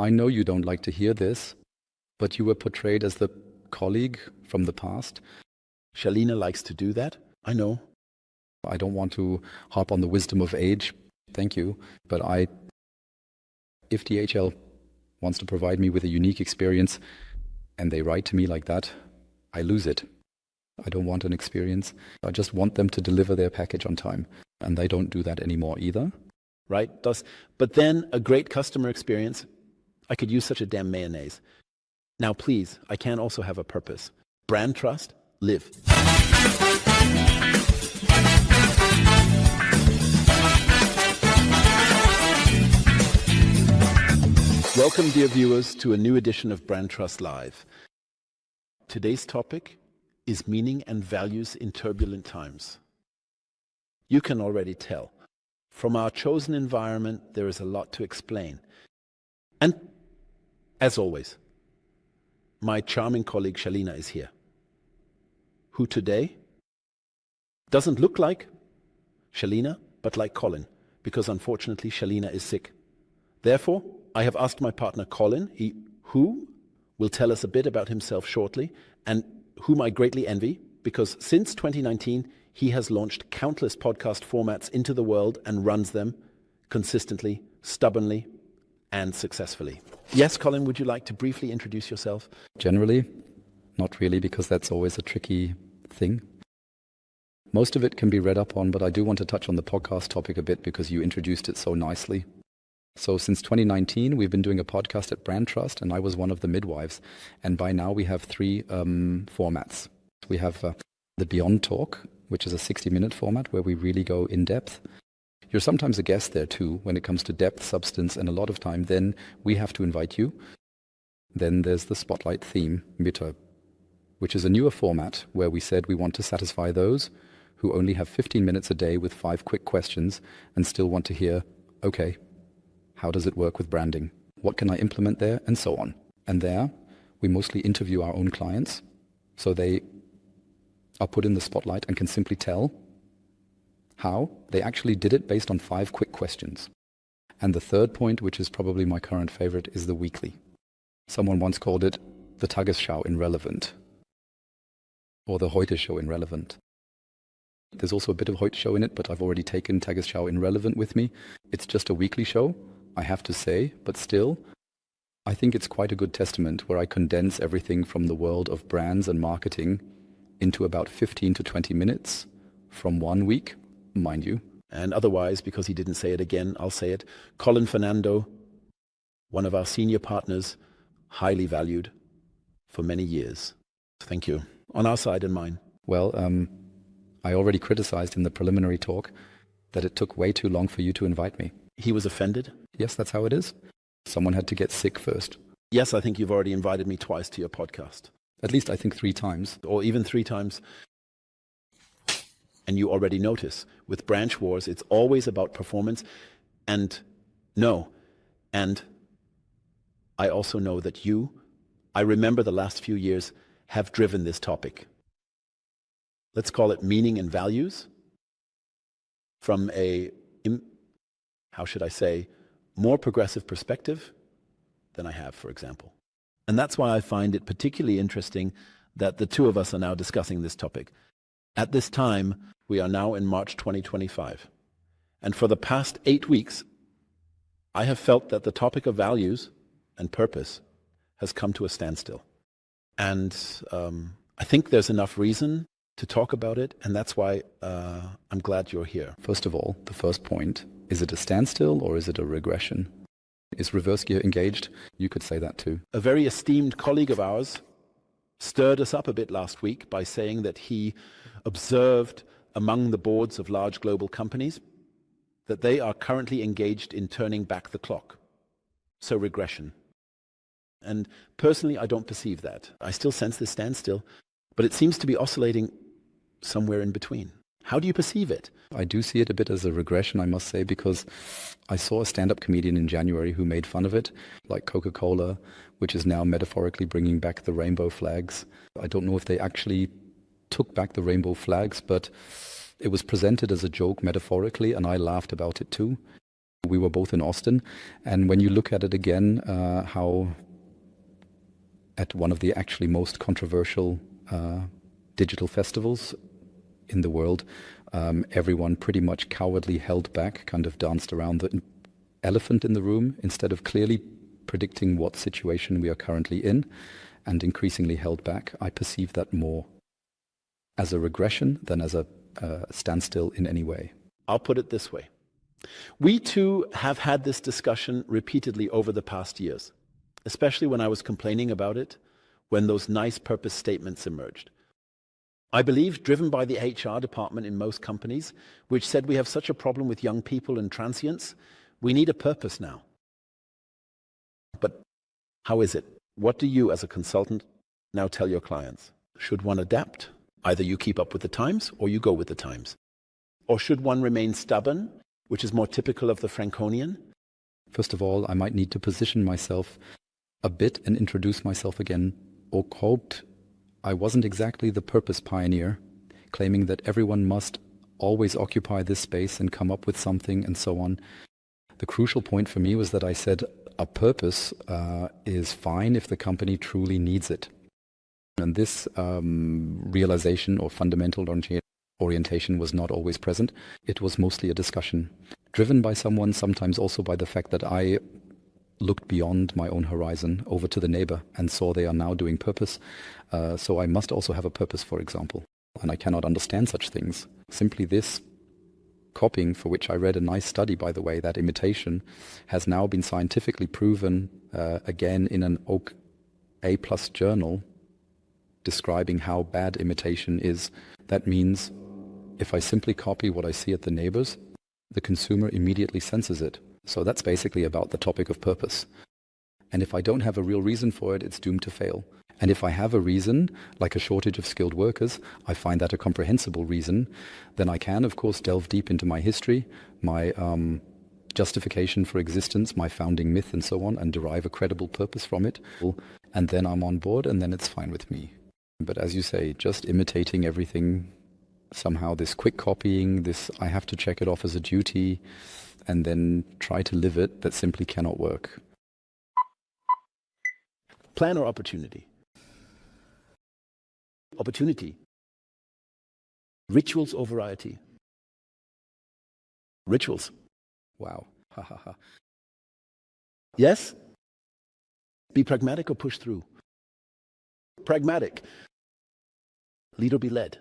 I know you don't like to hear this, but you were portrayed as the colleague from the past. Shalina likes to do that, I know. I don't want to harp on the wisdom of age, thank you, but if DHL wants to provide me with a unique experience and they write to me like that, I lose it. I don't want an experience. I just want them to deliver their package on time, and they don't do that anymore either. Right? But then a great customer experience, I could use such a damn mayonnaise. Now please, I can also have a purpose. Brand trust, live. Welcome, dear viewers, to a new edition of BrandTrust Live. Today's topic is meaning and values in turbulent times. You can already tell. From our chosen environment, there is a lot to explain. And, as always, my charming colleague Shalina is here, who today doesn't look like Shalina, but like Colin, because unfortunately Shalina is sick. Therefore, I have asked my partner Colin, who will tell us a bit about himself shortly, and whom I greatly envy, because since 2019, he has launched countless podcast formats into the world and runs them consistently, stubbornly, and successfully. Yes, Colin, would you like to briefly introduce yourself? Generally, not really, because that's always a tricky thing. Most of it can be read up on, but I do want to touch on the podcast topic a bit because you introduced it so nicely. So since 2019, we've been doing a podcast at BrandTrust, and I was one of the midwives. And by now we have three formats. We have the Beyond Talk, which is a 60-minute format where we really go in depth. You're sometimes a guest there too when it comes to depth, substance, and a lot of time. Then we have to invite you. Then there's the Spotlight Theme, Mitte, which is a newer format where we said we want to satisfy those who only have 15 minutes a day with 5 quick questions and still want to hear, okay, how does it work with branding? What can I implement there? And so on. And there, we mostly interview our own clients. So they are put in the spotlight and can simply tell how they actually did it based on 5 quick questions. And the third point, which is probably my current favorite, is the weekly. Someone once called it the Tagesschau in Relevant, or the Heute Show in Relevant. There's also a bit of Heute Show in it, but I've already taken Tagesschau in Relevant with me. It's just a weekly show, I have to say, but still, I think it's quite a good testament where I condense everything from the world of brands and marketing into about 15 to 20 minutes from 1 week, mind you. And otherwise, because he didn't say it again, I'll say it. Colin Fernando, one of our senior partners, highly valued for many years. Thank you. On our side and mine. Well, I already criticized in the preliminary talk that it took way too long for you to invite me. He was offended? Yes, that's how it is. Someone had to get sick first. Yes, I think you've already invited me twice to your podcast. At least I think 3 times. Or even 3 times. And you already notice, with Branch Wars, it's always about performance. And I also know that I remember the last few years, have driven this topic. Let's call it meaning and values from a, how should I say, more progressive perspective than I have, for example. And that's why I find it particularly interesting that the two of us are now discussing this topic. At this time, we are now in March 2025. And for the past 8 weeks, I have felt that the topic of values and purpose has come to a standstill. And I think there's enough reason to talk about it, and that's why I'm glad you're here. First of all, the first point, is it a standstill or is it a regression? Is reverse gear engaged? You could say that too. A very esteemed colleague of ours stirred us up a bit last week by saying that he observed among the boards of large global companies that they are currently engaged in turning back the clock. So regression. And personally, I don't perceive that. I still sense this standstill, but it seems to be oscillating somewhere in between. How do you perceive it? I do see it a bit as a regression, I must say, because I saw a stand-up comedian in January who made fun of it, like Coca-Cola, which is now metaphorically bringing back the rainbow flags. I don't know if they actually took back the rainbow flags, but it was presented as a joke metaphorically, and I laughed about it too. We were both in Austin, and when you look at it again, how at one of the actually most controversial digital festivals in the world, everyone pretty much cowardly held back, kind of danced around the elephant in the room instead of clearly predicting what situation we are currently in, and increasingly held back. I perceive that more as a regression than as a standstill in any way. I'll put it this way. We too have had this discussion repeatedly over the past years, especially when I was complaining about it, when those nice purpose statements emerged. I believe, driven by the HR department in most companies, which said we have such a problem with young people and transients, we need a purpose now. But how is it? What do you as a consultant now tell your clients? Should one adapt? Either you keep up with the times or you go with the times. Or should one remain stubborn, which is more typical of the Franconian? First of all, I might need to position myself a bit and introduce myself again. Or hoped I wasn't exactly the purpose pioneer, claiming that everyone must always occupy this space and come up with something and so on. The crucial point for me was that I said a purpose is fine if the company truly needs it. And this realization or fundamental orientation was not always present. It was mostly a discussion driven by someone, sometimes also by the fact that I looked beyond my own horizon over to the neighbor and saw they are now doing purpose. So I must also have a purpose, for example. And I cannot understand such things. Simply this copying, for which I read a nice study, by the way, that imitation has now been scientifically proven again in an Oak A+ journal describing how bad imitation is. That means if I simply copy what I see at the neighbors, the consumer immediately senses it. So that's basically about the topic of purpose. And if I don't have a real reason for it, it's doomed to fail. And if I have a reason, like a shortage of skilled workers, I find that a comprehensible reason, then I can, of course, delve deep into my history, my justification for existence, my founding myth and so on, and derive a credible purpose from it. And then I'm on board, and then it's fine with me. But as you say, just imitating everything, somehow this quick copying, this I have to check it off as a duty, and then try to live it, that simply cannot work. Plan or opportunity? Opportunity. Rituals or variety? Rituals. Wow. Ha ha ha. Yes? Be pragmatic or push through? Pragmatic. Lead or be led?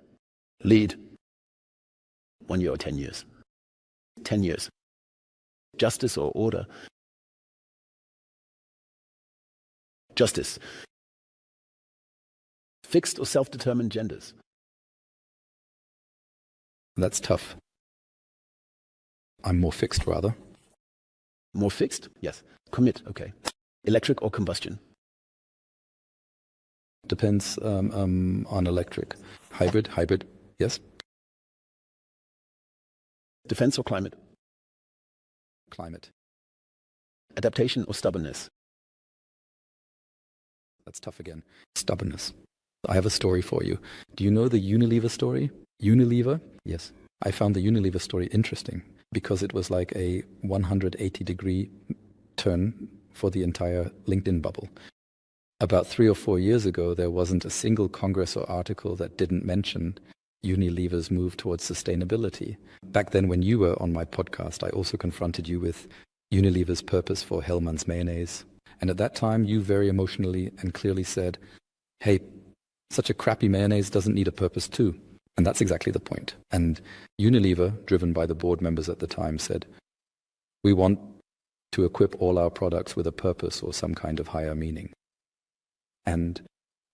Lead. 1 year or 10 years? 10 years. Justice or order? Justice. Fixed or self-determined genders? That's tough. I'm more fixed, rather. More fixed? Yes. Commit, okay. Electric or combustion? Depends on electric. Hybrid, yes. Defense or climate? Climate. Adaptation or stubbornness? That's tough again. Stubbornness. I have a story for you. Do you know the Unilever story? Unilever? Yes. I found the Unilever story interesting because it was like a 180-degree turn for the entire LinkedIn bubble. About 3 or 4 years ago, there wasn't a single congress or article that didn't mention Unilever's move towards sustainability. Back then, when you were on my podcast, I also confronted you with Unilever's purpose for Hellmann's mayonnaise. And at that time, you very emotionally and clearly said, hey, such a crappy mayonnaise doesn't need a purpose too. And that's exactly the point. And Unilever, driven by the board members at the time, said, we want to equip all our products with a purpose or some kind of higher meaning. And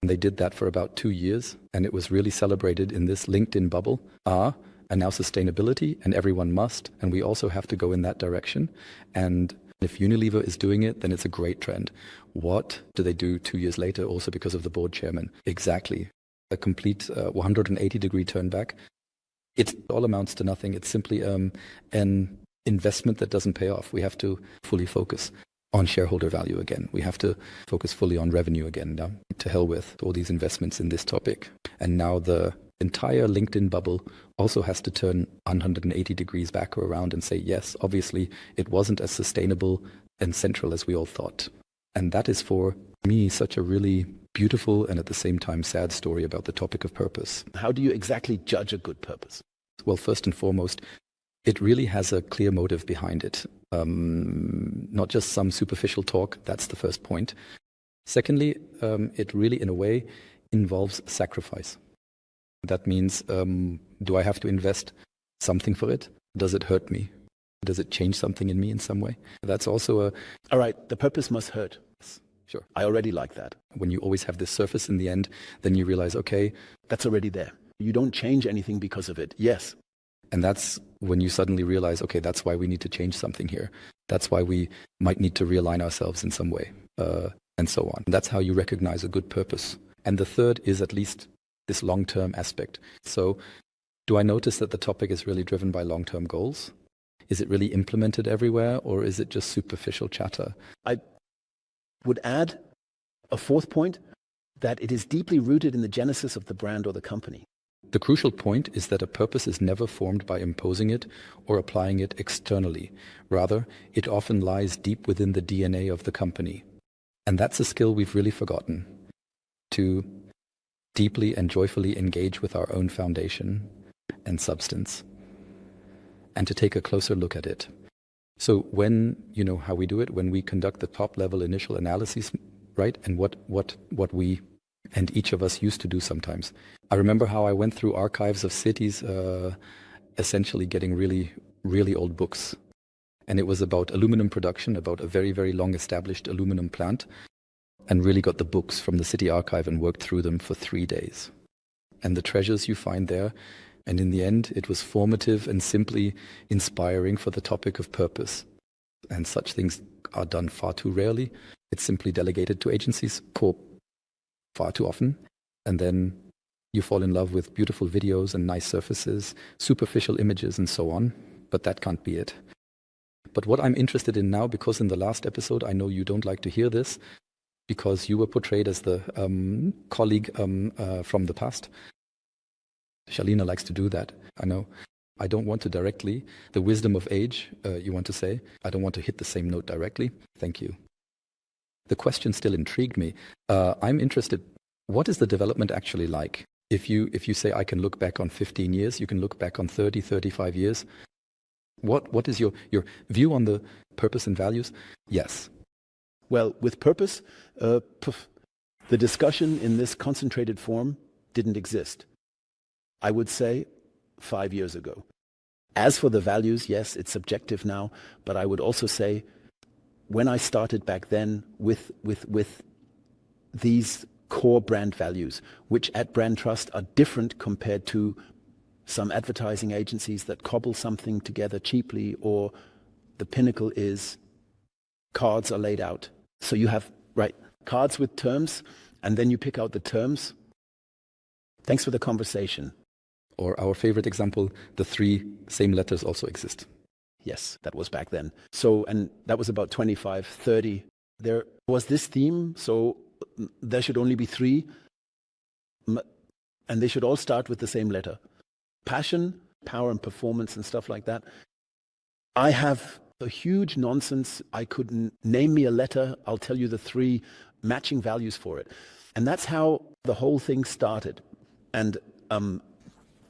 they did that for about 2 years, and it was really celebrated in this LinkedIn bubble. And now sustainability, and everyone must, and we also have to go in that direction. And if Unilever is doing it, then it's a great trend. What do they do 2 years later, also because of the board chairman? Exactly. A complete 180-degree turn back. It all amounts to nothing. It's simply an investment that doesn't pay off. We have to fully focus on shareholder value again. We have to focus fully on revenue again. Now, to hell with all these investments in this topic. And now the entire LinkedIn bubble also has to turn 180 degrees back or around and say, yes, obviously it wasn't as sustainable and central as we all thought. And that is for me such a really beautiful and at the same time sad story about the topic of purpose. How do you exactly judge a good purpose? Well, first and foremost, it really has a clear motive behind it. Not just some superficial talk, that's the first point. Secondly, it really in a way involves sacrifice. That means, do I have to invest something for it? Does it hurt me? Does it change something in me in some way? That's also All right, the purpose must hurt. Sure. I already like that. When you always have this surface in the end, then you realize, okay. That's already there. You don't change anything because of it. Yes. And that's when you suddenly realize, okay, that's why we need to change something here. That's why we might need to realign ourselves in some way, and so on. That's how you recognize a good purpose. And the third is at least this long-term aspect. So do I notice that the topic is really driven by long-term goals? Is it really implemented everywhere, or is it just superficial chatter? I would add a fourth point, that it is deeply rooted in the genesis of the brand or the company. The crucial point is that a purpose is never formed by imposing it or applying it externally. Rather, it often lies deep within the DNA of the company. And that's a skill we've really forgotten, to deeply and joyfully engage with our own foundation and substance, and to take a closer look at it. So when, you know how we do it, when we conduct the top-level initial analysis, right, and what we and each of us used to do sometimes. I remember how I went through archives of cities, essentially getting really, really old books. And it was about aluminum production, about a very, very long established aluminum plant, and really got the books from the city archive and worked through them for 3 days. And the treasures you find there, and in the end, it was formative and simply inspiring for the topic of purpose. And such things are done far too rarely. It's simply delegated to agencies, far too often. And then you fall in love with beautiful videos and nice surfaces, superficial images and so on. But that can't be it. But what I'm interested in now, because in the last episode, I know you don't like to hear this, because you were portrayed as the colleague from the past. Shalina likes to do that, I know. I don't want to directly, the wisdom of age, you want to say, I don't want to hit the same note directly. Thank you. The question still intrigued me. I'm interested, what is the development actually like? If you say I can look back on 15 years, you can look back on 30, 35 years. What is your view on the purpose and values? Yes. Well, with purpose, the discussion in this concentrated form didn't exist. I would say 5 years ago. As for the values, yes, it's subjective now, but I would also say when I started back then with these core brand values, which at BrandTrust are different compared to some advertising agencies that cobble something together cheaply, or the pinnacle is cards are laid out. So you have, right, cards with terms, and then you pick out the terms. Thanks for the conversation. Or our favorite example, the 3 same letters also exist. Yes, that was back then. So, and that was about 25, 30. There was this theme, so there should only be 3, and they should all start with the same letter. Passion, power and performance and stuff like that. I have a huge nonsense. I couldn't name me a letter. I'll tell you the 3 matching values for it. And that's how the whole thing started. And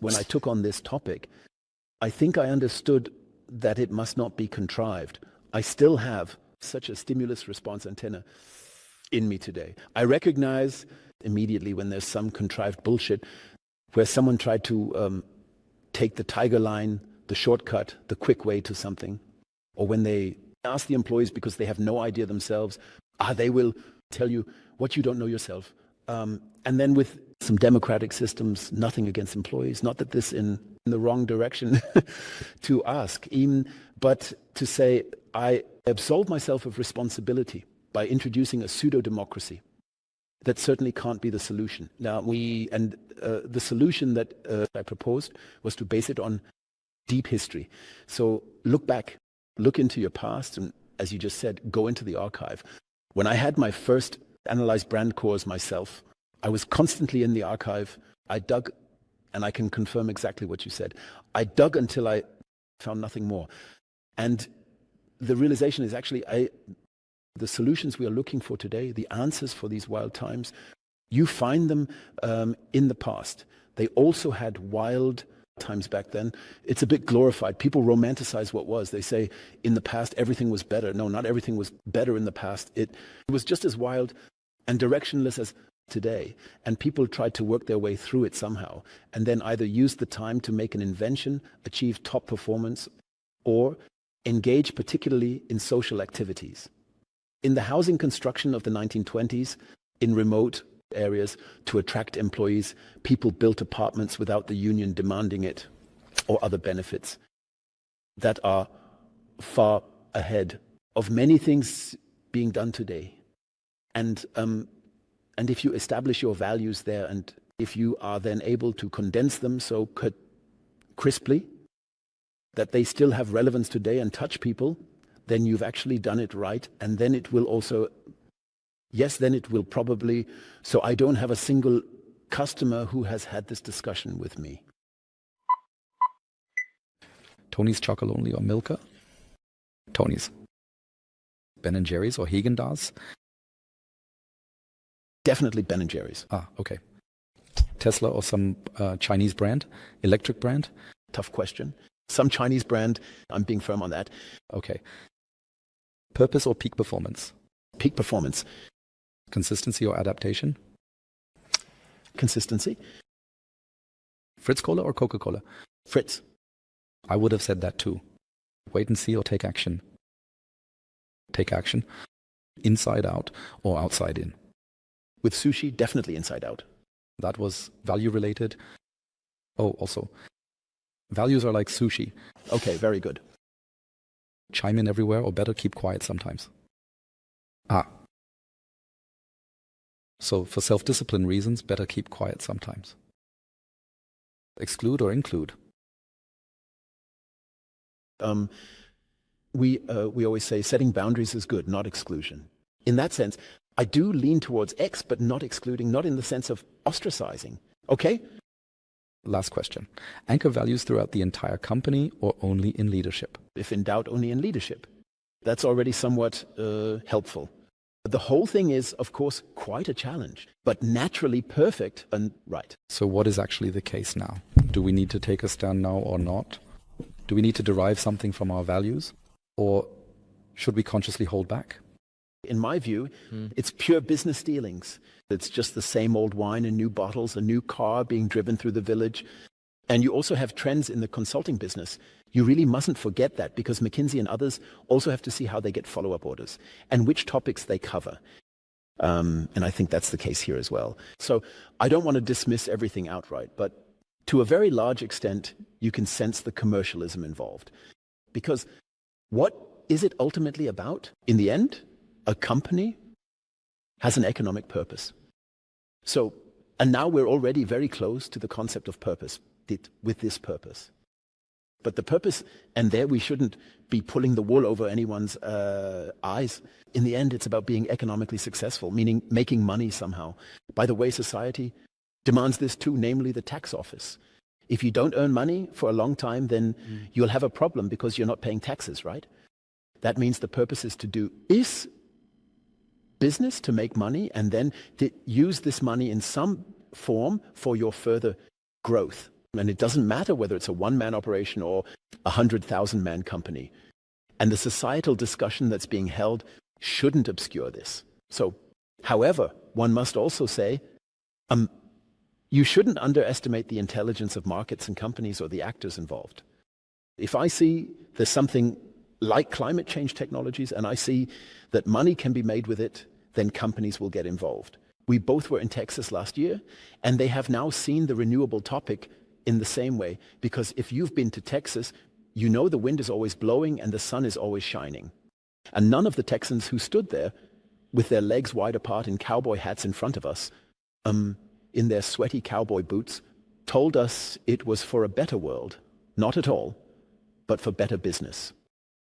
when I took on this topic, I think I understood that it must not be contrived. I still have such a stimulus response antenna in me today. I recognize immediately when there's some contrived bullshit where someone tried to take the tiger line, the shortcut, the quick way to something, or when they ask the employees because they have no idea themselves, they will tell you what you don't know yourself. And then with some democratic systems, nothing against employees, not that this in the wrong direction to ask, but to say, I absolve myself of responsibility by introducing a pseudo-democracy. That certainly can't be the solution. Now, the solution that I proposed was to base it on deep history. So look back, look into your past, and as you just said, go into the archive. When I had my first analyzed brand course myself, I was constantly in the archive. I dug And I can confirm exactly what you said. I dug until I found nothing more. And the realization is actually the solutions we are looking for today, the answers for these wild times, you find them in the past. They also had wild times back then. It's a bit glorified. People romanticize what was. They say in the past everything was better. No, not everything was better in the past. It was just as wild and directionless as today. And people tried to work their way through it somehow, and then either use the time to make an invention, achieve top performance, or engage particularly in social activities. In the housing construction of the 1920s, in remote areas to attract employees, people built apartments without the union demanding it, or other benefits that are far ahead of many things being done today. And if you establish your values there, and if you are then able to condense them so crisply that they still have relevance today and touch people, then you've actually done it right. And then it will also, yes, then it will probably, so I don't have a single customer who has had this discussion with me. Tony's Chocolate Only or Milka? Tony's. Ben & Jerry's or Häagen-Dazs? Definitely Ben & Jerry's. Ah, okay. Tesla or some Chinese brand? Electric brand? Tough question. Some Chinese brand, I'm being firm on that. Okay. Purpose or peak performance? Peak performance. Consistency or adaptation? Consistency. Fritz Cola or Coca-Cola? Fritz. I would have said that too. Wait and see or take action? Take action. Inside out or outside in? With sushi, definitely inside out. That was value related. Oh, also, values are like sushi. Okay, very good. Chime in everywhere or better keep quiet sometimes. Ah. So for self-discipline reasons, better keep quiet sometimes. Exclude or include? We always say setting boundaries is good, not exclusion. In that sense, I do lean towards X, but not excluding, not in the sense of ostracizing. Okay? Last question. Anchor values throughout the entire company or only in leadership? If in doubt, only in leadership. That's already somewhat helpful. The whole thing is, of course, quite a challenge, but naturally perfect and right. So what is actually the case now? Do we need to take a stand now or not? Do we need to derive something from our values? Or should we consciously hold back? In my view, it's pure business dealings. It's just the same old wine in new bottles, a new car being driven through the village. And you also have trends in the consulting business. You really mustn't forget that, because McKinsey and others also have to see how they get follow-up orders and which topics they cover. And I think that's the case here as well. So I don't want to dismiss everything outright, but to a very large extent, you can sense the commercialism involved. Because what is it ultimately about? In the end, a company has an economic purpose. So, and now we're already very close to the concept of purpose, with this purpose. But the purpose, and there we shouldn't be pulling the wool over anyone's eyes. In the end, it's about being economically successful, meaning making money somehow. By the way, society demands this too, namely the tax office. If you don't earn money for a long time, then you'll have a problem because you're not paying taxes, right? That means the purpose is to do business to make money, and then to use this money in some form for your further growth. And it doesn't matter whether it's a one-man operation or a 100,000-man company. And the societal discussion that's being held shouldn't obscure this. So, however, one must also say, you shouldn't underestimate the intelligence of markets and companies or the actors involved. If I see there's something like climate change technologies, and I see that money can be made with it, then companies will get involved. We both were in Texas last year, and they have now seen the renewable topic in the same way, because if you've been to Texas, you know the wind is always blowing and the sun is always shining. And none of the Texans who stood there with their legs wide apart in cowboy hats in front of us, in their sweaty cowboy boots, told us it was for a better world, not at all, but for better business.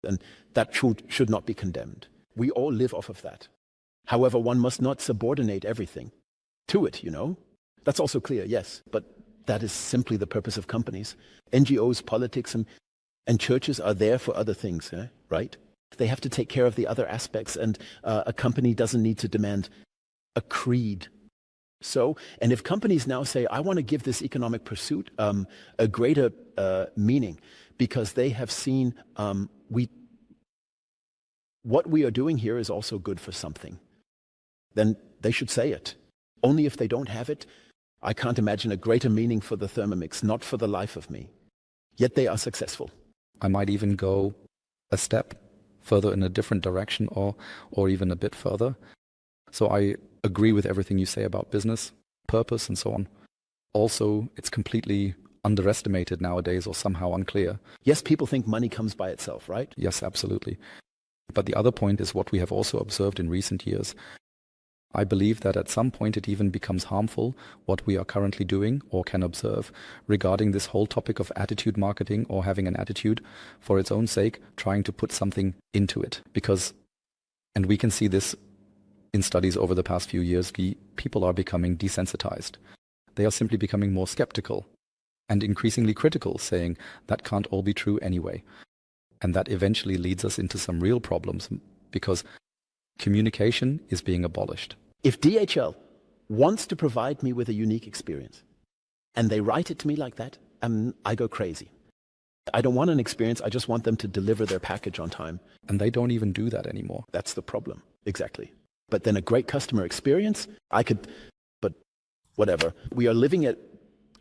And that should not be condemned. We all live off of that. However, one must not subordinate everything to it, you know. That's also clear, yes. But That is simply the purpose of companies. NGOs, politics, and churches are there for other things, right? They have to take care of the other aspects, and a company doesn't need to demand a creed. So, and if companies now say, I want to give this economic pursuit a greater meaning, because they have seen what we are doing here is also good for something, then they should say it. Only if they don't have it, I can't imagine a greater meaning for the Thermomix, not for the life of me. Yet they are successful. I might even go a step further in a different direction, or even a bit further. So I agree with everything you say about business, purpose, and so on. Also, it's completely underestimated nowadays, or somehow unclear. Yes, people think money comes by itself, right? Yes, absolutely. But the other point is what we have also observed in recent years. I believe that at some point it even becomes harmful what we are currently doing or can observe regarding this whole topic of attitude marketing, or having an attitude for its own sake, trying to put something into it. Because, and we can see this in studies over the past few years, people are becoming desensitized. They are simply becoming more skeptical and increasingly critical, saying that can't all be true anyway. And that eventually leads us into some real problems, because communication is being abolished. If DHL wants to provide me with a unique experience, and they write it to me like that, I go crazy. I don't want an experience, I just want them to deliver their package on time. And they don't even do that anymore. That's the problem, exactly. But then a great customer experience, but whatever. We are living at,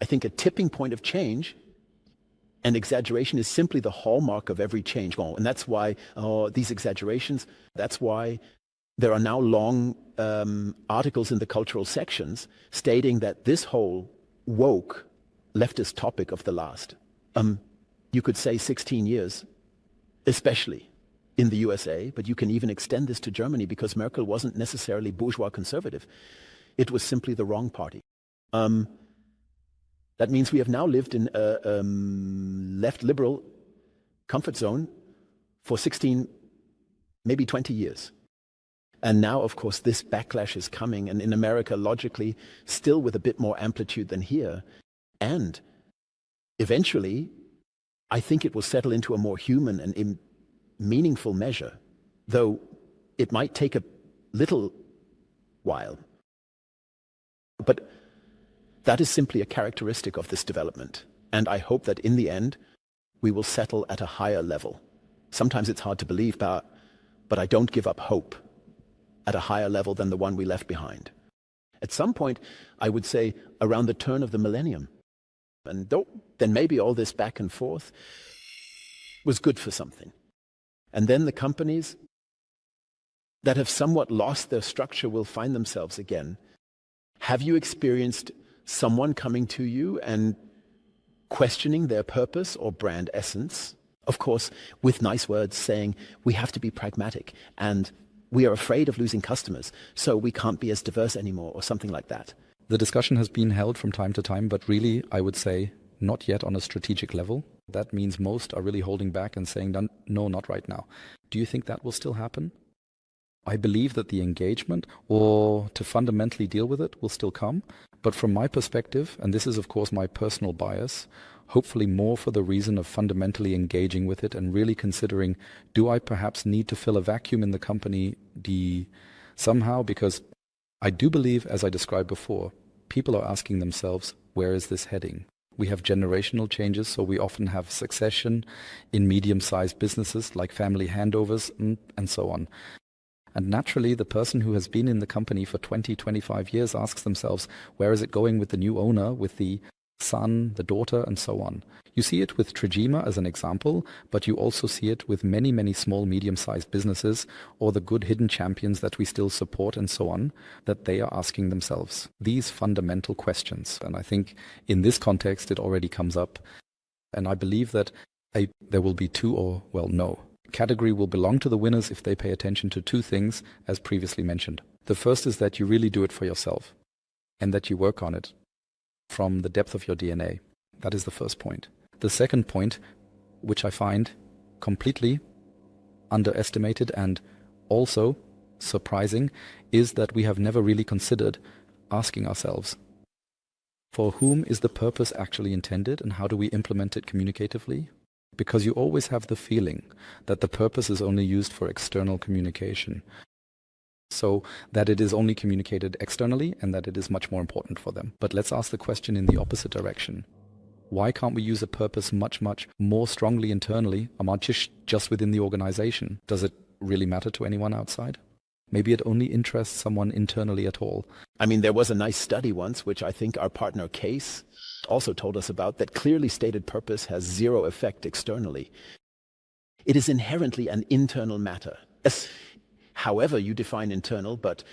I think, a tipping point of change, and exaggeration is simply the hallmark of every change. And that's why these exaggerations, that's why there are now long articles in the cultural sections stating that this whole woke leftist topic of the last, you could say 16 years, especially in the USA, but you can even extend this to Germany, because Merkel wasn't necessarily bourgeois conservative. It was simply the wrong party. That means we have now lived in a left liberal comfort zone for 16, maybe 20 years. And now, of course, this backlash is coming, and in America, logically, still with a bit more amplitude than here. And eventually, I think it will settle into a more human and meaningful measure, though it might take a little while. But that is simply a characteristic of this development. And I hope that in the end, we will settle at a higher level. Sometimes it's hard to believe, but I don't give up hope at a higher level than the one we left behind. At some point, I would say around the turn of the millennium. And then maybe all this back and forth was good for something. And then the companies that have somewhat lost their structure will find themselves again. Have you experienced someone coming to you and questioning their purpose or brand essence? Of course, with nice words, saying, we have to be pragmatic, and we are afraid of losing customers, so we can't be as diverse anymore, or something like that. The discussion has been held from time to time, but really, I would say, not yet on a strategic level. That means most are really holding back and saying, no, not right now. Do you think that will still happen? I believe that the engagement, or to fundamentally deal with it, will still come. But from my perspective, and this is of course my personal bias, hopefully more for the reason of fundamentally engaging with it and really considering, do I perhaps need to fill a vacuum in the company somehow? Because I do believe, as I described before, people are asking themselves, where is this heading? We have generational changes, so we often have succession in medium-sized businesses like family handovers and so on. And naturally, the person who has been in the company for 20, 25 years asks themselves, where is it going with the new owner, with the son, the daughter, and so on. You see it with Trajima as an example, but you also see it with many, many small, medium-sized businesses, or the good hidden champions that we still support and so on, that they are asking themselves these fundamental questions. And I think in this context, it already comes up. And I believe that there will be no. Category will belong to the winners if they pay attention to two things, as previously mentioned. The first is that you really do it for yourself and that you work on it from the depth of your DNA. That is the first point. The second point, which I find completely underestimated and also surprising, is that we have never really considered asking ourselves, For whom is the purpose actually intended, and how do we implement it communicatively? Because you always have the feeling that the purpose is only used for external communication. So that it is only communicated externally and that it is much more important for them. But let's ask the question in the opposite direction. Why can't we use a purpose much more strongly internally, just within the organization? Does it really matter to anyone outside? Maybe it only interests someone internally at all. I mean, there was a nice study once, which I think our partner Case also told us about, that clearly stated purpose has zero effect externally. It is inherently an internal matter. However you define internal, but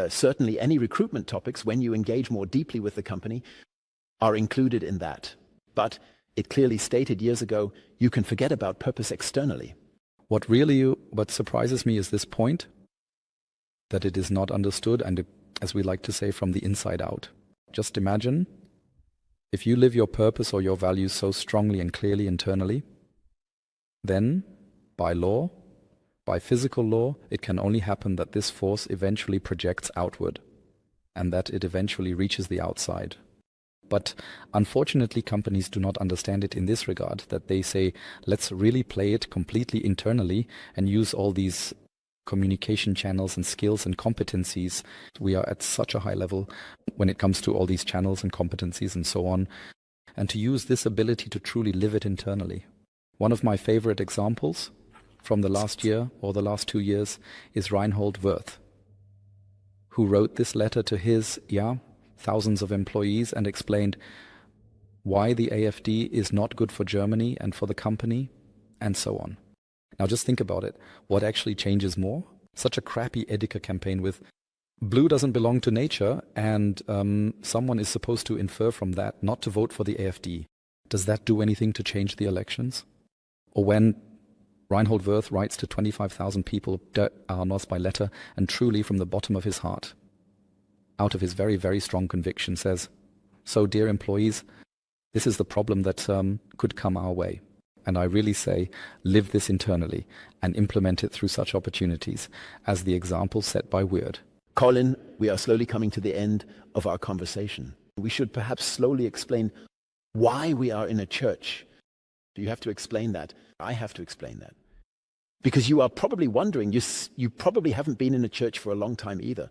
certainly any recruitment topics, when you engage more deeply with the company, are included in that. But it clearly stated years ago, you can forget about purpose externally. What surprises me is this point, that it is not understood, and as we like to say, from the inside out. Just imagine if you live your purpose or your values so strongly and clearly internally, then by law, by physical law, it can only happen that this force eventually projects outward and that it eventually reaches the outside. But unfortunately, companies do not understand it in this regard, that they say, let's really play it completely internally and use all these communication channels and skills and competencies. We are at such a high level when it comes to all these channels and competencies and so on, and to use this ability to truly live it internally. One of my favorite examples from the last year or the last 2 years is Reinhold Wirth, who wrote this letter to his thousands of employees and explained why the AfD is not good for Germany and for the company and so on. Now just think about it. What actually changes more? Such a crappy Edeka campaign with blue doesn't belong to nature, and someone is supposed to infer from that not to vote for the AfD. Does that do anything to change the elections? Or when Reinhold Wirth writes to 25,000 people Arnos by letter and truly from the bottom of his heart, out of his very, very strong conviction, says, so dear employees, this is the problem that could come our way. And I really say, live this internally and implement it through such opportunities as the example set by Weird. Colin, we are slowly coming to the end of our conversation. We should perhaps slowly explain why we are in a church. You have to explain that. I have to explain that. Because you are probably wondering, you probably haven't been in a church for a long time either.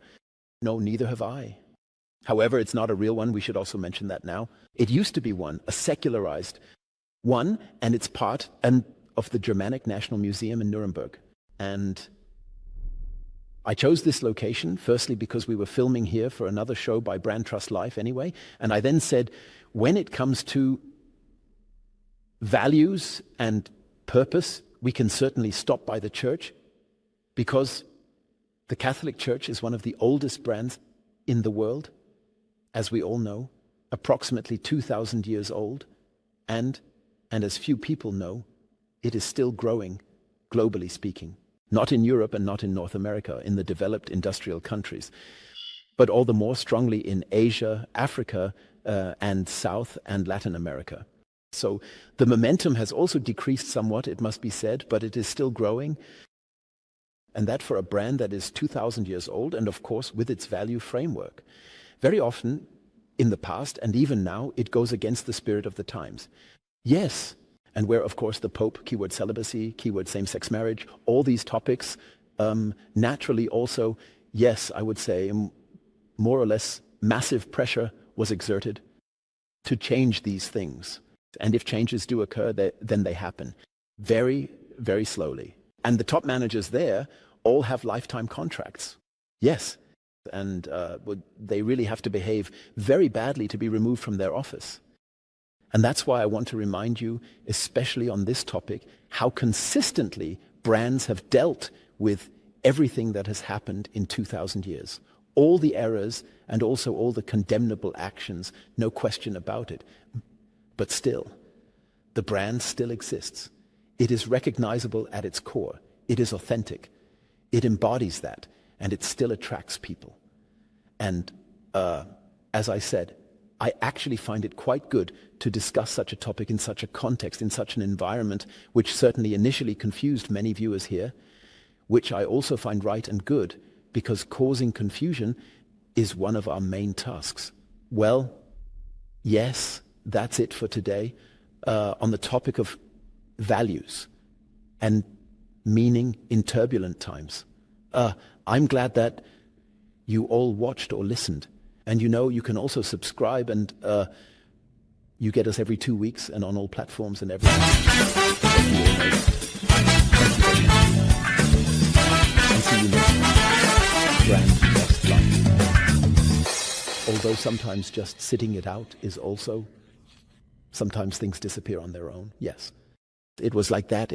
No, neither have I. However, it's not a real one. We should also mention that now. It used to be one, a secularized one, and it's part of the Germanic National Museum in Nuremberg. And I chose this location, firstly, because we were filming here for another show by BrandTrust Life anyway. And I then said, when it comes to values and purpose, we can certainly stop by the church, because the Catholic Church is one of the oldest brands in the world, as we all know, approximately 2,000 years old, and as few people know, it is still growing, globally speaking. Not in Europe and not in North America, in the developed industrial countries, but all the more strongly in Asia, Africa, and South and Latin America. So the momentum has also decreased somewhat, it must be said, but it is still growing. And that for a brand that is 2,000 years old, and of course with its value framework. Very often in the past, and even now, it goes against the spirit of the times. Yes, and where of course the Pope, keyword celibacy, keyword same-sex marriage, all these topics, naturally also, yes, I would say more or less massive pressure was exerted to change these things. And if changes do occur, then they happen very, very slowly. And the top managers there all have lifetime contracts. Yes. And they really have to behave very badly to be removed from their office. And that's why I want to remind you, especially on this topic, how consistently brands have dealt with everything that has happened in 2,000 years. All the errors and also all the condemnable actions, no question about it. But still, the brand still exists. It is recognizable at its core. It is authentic. It embodies that, and it still attracts people. And as I said, I actually find it quite good to discuss such a topic in such a context, in such an environment, which certainly initially confused many viewers here, which I also find right and good, because causing confusion is one of our main tasks. Well, Yes, that's it for today on the topic of values and meaning in turbulent times. I'm glad that you all watched or listened. And you can also subscribe, and you get us every 2 weeks and on all platforms and everything. And see you next time. BrandTrust Life. Although sometimes just sitting it out is also, sometimes things disappear on their own. Yes. It was like that.